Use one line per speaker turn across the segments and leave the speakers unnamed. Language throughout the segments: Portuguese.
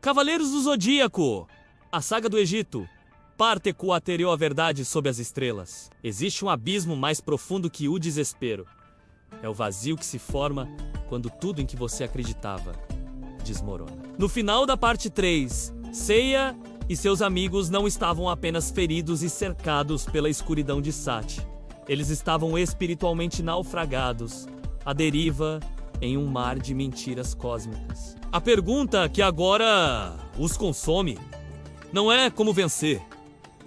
Cavaleiros do Zodíaco! A saga do Egito. Párteco ateriou a verdade sob as estrelas. Existe um abismo mais profundo que o desespero. É o vazio que se forma quando tudo em que você acreditava desmorona. No final da parte 3, Seiya e seus amigos não estavam apenas feridos e cercados pela escuridão de Sati. Eles estavam espiritualmente naufragados, à deriva em um mar de mentiras cósmicas. A pergunta que agora os consome não é como vencer,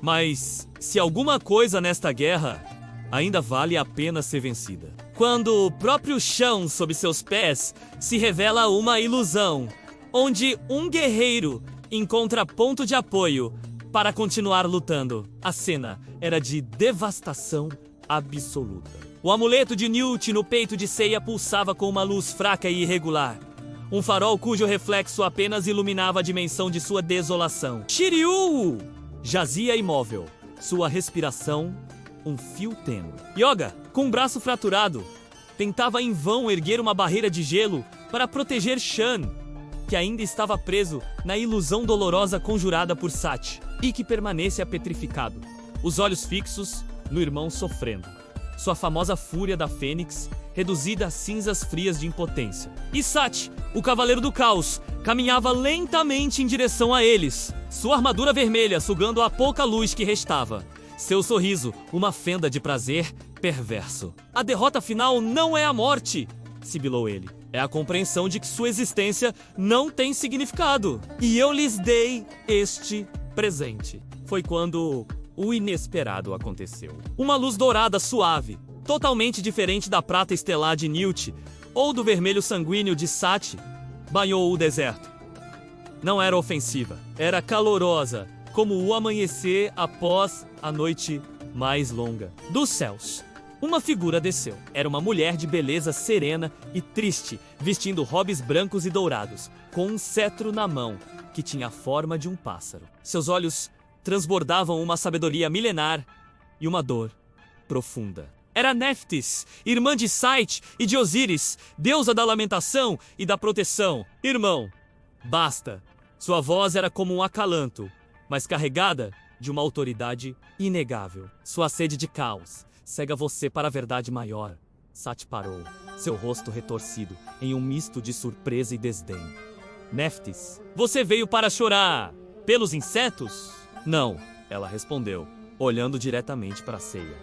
mas se alguma coisa nesta guerra ainda vale a pena ser vencida. Quando o próprio chão sob seus pés se revela uma ilusão, onde um guerreiro encontra ponto de apoio para continuar lutando. A cena era de devastação absoluta. O amuleto de Newt no peito de Seiya pulsava com uma luz fraca e irregular. Um farol cujo reflexo apenas iluminava a dimensão de sua desolação. Shiryu jazia imóvel, sua respiração um fio tênue. Yoga, com um braço fraturado, tentava em vão erguer uma barreira de gelo para proteger Shan, que ainda estava preso na ilusão dolorosa conjurada por Sati, e que permanece petrificado, os olhos fixos no irmão sofrendo. Sua famosa fúria da Fênix, reduzida a cinzas frias de impotência. E Sati, o Cavaleiro do Caos, caminhava lentamente em direção a eles, sua armadura vermelha sugando a pouca luz que restava. Seu sorriso, uma fenda de prazer perverso. A derrota final não é a morte, sibilou ele. É a compreensão de que sua existência não tem significado. E eu lhes dei este presente. Foi quando o inesperado aconteceu. Uma luz dourada suave, totalmente diferente da prata estelar de Newt ou do vermelho sanguíneo de Sati, banhou o deserto. Não era ofensiva, era calorosa, como o amanhecer após a noite mais longa. Dos céus, uma figura desceu. Era uma mulher de beleza serena e triste, vestindo robes brancos e dourados, com um cetro na mão, que tinha a forma de um pássaro. Seus olhos transbordavam uma sabedoria milenar e uma dor profunda. Era Nephthys, irmã de Site e de Osíris, deusa da lamentação e da proteção. Irmão, basta. Sua voz era como um acalanto, mas carregada de uma autoridade inegável. Sua sede de caos cega você para a verdade maior. Sati parou, seu rosto retorcido em um misto de surpresa e desdém. Nephthys, você veio para chorar pelos insetos? Não, ela respondeu, olhando diretamente para Seiya.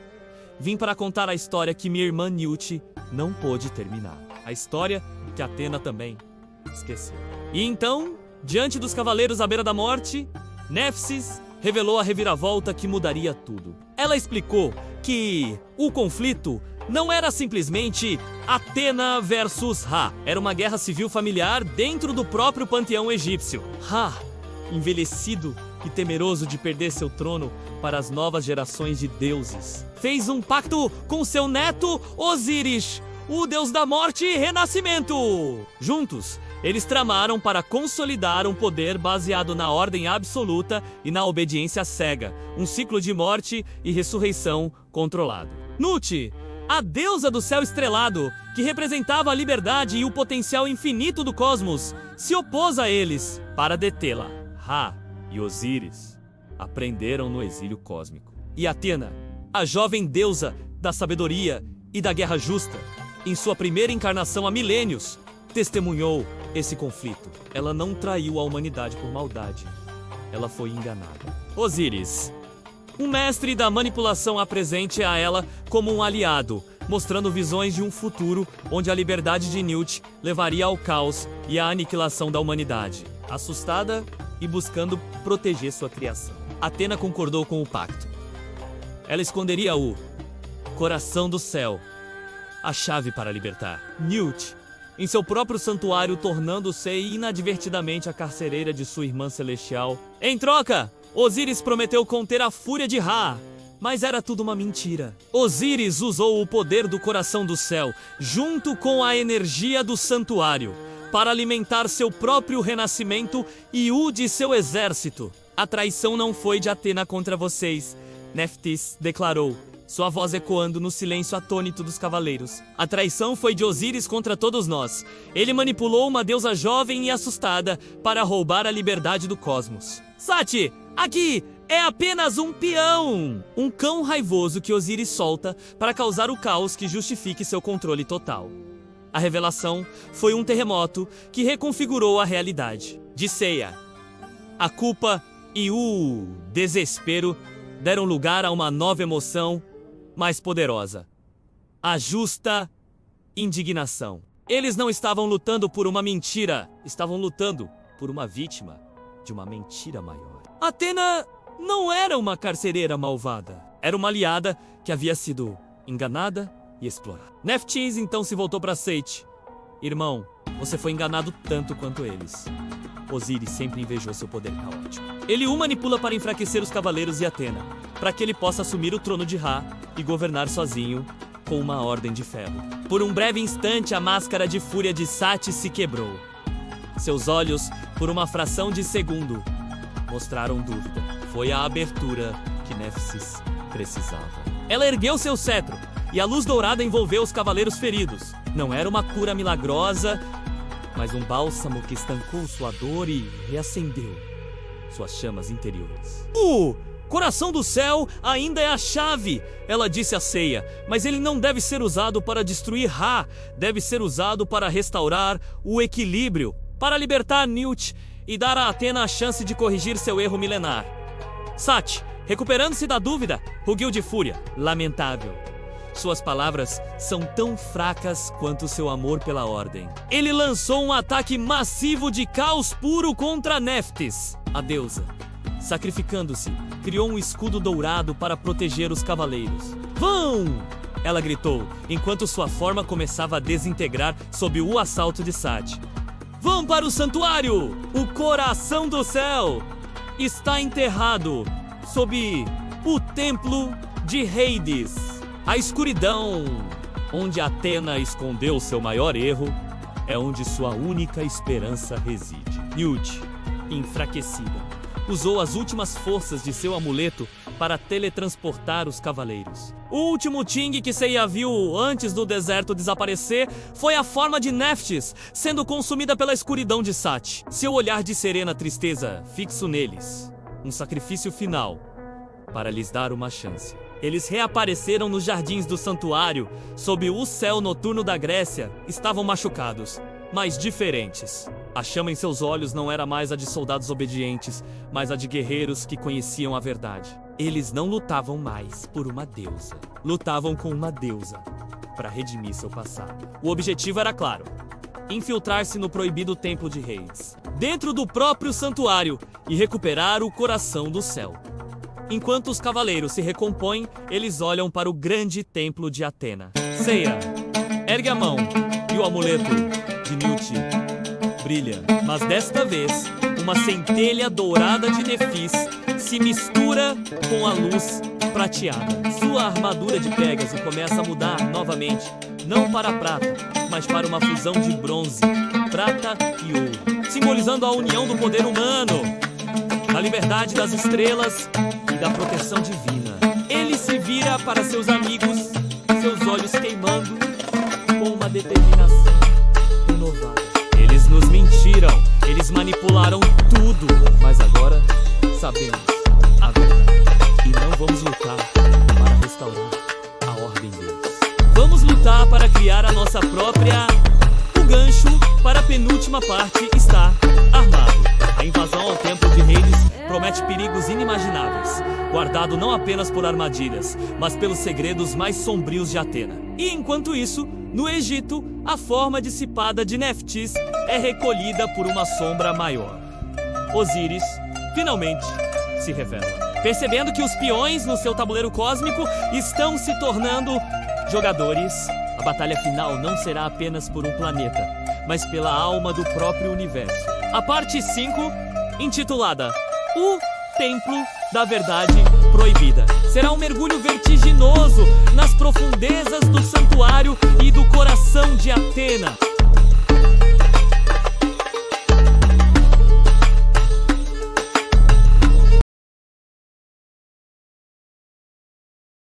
Vim para contar a história que minha irmã Newt não pôde terminar. A história que Athena também esqueceu. E então, diante dos cavaleiros à beira da morte, Nephthys revelou a reviravolta que mudaria tudo. Ela explicou que o conflito não era simplesmente Athena versus Ra. Era uma guerra civil familiar dentro do próprio panteão egípcio. Ra, envelhecido e temeroso de perder seu trono para as novas gerações de deuses, fez um pacto com seu neto Osíris, o deus da morte e renascimento. Juntos, eles tramaram para consolidar um poder baseado na ordem absoluta e na obediência cega, um ciclo de morte e ressurreição controlado. Nut, a deusa do céu estrelado, que representava a liberdade e o potencial infinito do cosmos, se opôs a eles para detê-la. Ra e Osíris aprenderam no exílio cósmico. E Athena, a jovem deusa da sabedoria e da guerra justa, em sua primeira encarnação há milênios, testemunhou esse conflito. Ela não traiu a humanidade por maldade. Ela foi enganada. Osíris, um mestre da manipulação, apresente a ela como um aliado, mostrando visões de um futuro onde a liberdade de Newt levaria ao caos e à aniquilação da humanidade. Assustada e buscando proteger sua criação, Athena concordou com o pacto. Ela esconderia o coração do céu, a chave para libertar Newt em seu próprio santuário, tornando-se inadvertidamente a carcereira de sua irmã celestial. Em troca, Osíris prometeu conter a fúria de Ra, mas era tudo uma mentira. Osíris usou o poder do coração do céu, junto com a energia do santuário, para alimentar seu próprio renascimento e o de seu exército. A traição não foi de Athena contra vocês, Nephthys declarou. sua voz ecoando no silêncio atônito dos cavaleiros. A traição foi de Osíris contra todos nós. Ele manipulou uma deusa jovem e assustada para roubar a liberdade do cosmos. Sati, aqui é apenas um peão! Um cão raivoso que Osíris solta para causar o caos que justifique seu controle total. A revelação foi um terremoto que reconfigurou a realidade. Disseiya, a culpa e o desespero deram lugar a uma nova emoção mais poderosa: a justa indignação. Eles não estavam lutando por uma mentira, estavam lutando por uma vítima de uma mentira maior. Athena não era uma carcereira malvada, era uma aliada que havia sido enganada e explorada. Nephthys então se voltou para Seti. Irmão, você foi enganado tanto quanto eles. Osíris sempre invejou seu poder caótico. Ele o manipula para enfraquecer os cavaleiros e Athena, para que ele possa assumir o trono de Ra e governar sozinho com uma ordem de ferro. Por um breve instante, a máscara de fúria de Sati se quebrou. Seus olhos, por uma fração de segundo, mostraram dúvida. Foi a abertura que Nephthys precisava. Ela ergueu seu cetro e a luz dourada envolveu os cavaleiros feridos. Não era uma cura milagrosa, mas um bálsamo que estancou sua dor e reacendeu suas chamas interiores. O coração do céu ainda é a chave, ela disse a Seiya, mas ele não deve ser usado para destruir Ra, deve ser usado para restaurar o equilíbrio, para libertar Newt e dar a Athena a chance de corrigir seu erro milenar. Sati, recuperando-se da dúvida, rugiu de fúria. Lamentável. Suas palavras são tão fracas quanto seu amor pela ordem. Ele lançou um ataque massivo de caos puro contra Nephthys, a deusa. Sacrificando-se, criou um escudo dourado para proteger os cavaleiros. Vão! Ela gritou, enquanto sua forma começava a desintegrar sob o assalto de Sati. Vão para o santuário! O coração do céu está enterrado sob o templo de Hades. A escuridão, onde Athena escondeu seu maior erro, é onde sua única esperança reside. Newt, enfraquecida, usou as últimas forças de seu amuleto para teletransportar os cavaleiros. O último Ting que Seiya viu antes do deserto desaparecer foi a forma de Nephthys, sendo consumida pela escuridão de Sati. Seu olhar de serena tristeza fixo neles. Um sacrifício final para lhes dar uma chance. Eles reapareceram nos jardins do santuário, sob o céu noturno da Grécia. Estavam machucados, mas diferentes. A chama em seus olhos não era mais a de soldados obedientes, mas a de guerreiros que conheciam a verdade. Eles não lutavam mais por uma deusa. Lutavam com uma deusa para redimir seu passado. O objetivo era claro: infiltrar-se no proibido templo de Hades, dentro do próprio santuário, e recuperar o coração do céu. Enquanto os cavaleiros se recompõem, eles olham para o grande templo de Athena. Seiya, ergue a mão e o amuleto de Newt brilha. Mas desta vez, uma centelha dourada de Nephthys se mistura com a luz prateada. Sua armadura de Pégaso começa a mudar novamente, não para prata, mas para uma fusão de bronze, prata e ouro, simbolizando a união do poder humano, a liberdade das estrelas e da proteção divina. Ele se vira para seus amigos, seus olhos queimando com uma determinação renovada. Eles nos mentiram, eles manipularam tudo, mas agora sabemos a verdade. E não vamos lutar para restaurar a ordem deles. Vamos lutar para criar a nossa própria... O gancho para a penúltima parte está armado. A invasão ao templo de Hades promete perigos inimagináveis, guardado não apenas por armadilhas, mas pelos segredos mais sombrios de Athena. E enquanto isso, no Egito, a forma dissipada de Nephthys é recolhida por uma sombra maior. Osíris, finalmente, se revela. Percebendo que os peões no seu tabuleiro cósmico estão se tornando jogadores, a batalha final não será apenas por um planeta, mas pela alma do próprio universo. A parte 5, intitulada O Templo da Verdade Proibida, será um mergulho vertiginoso nas profundezas do santuário e do coração de Athena.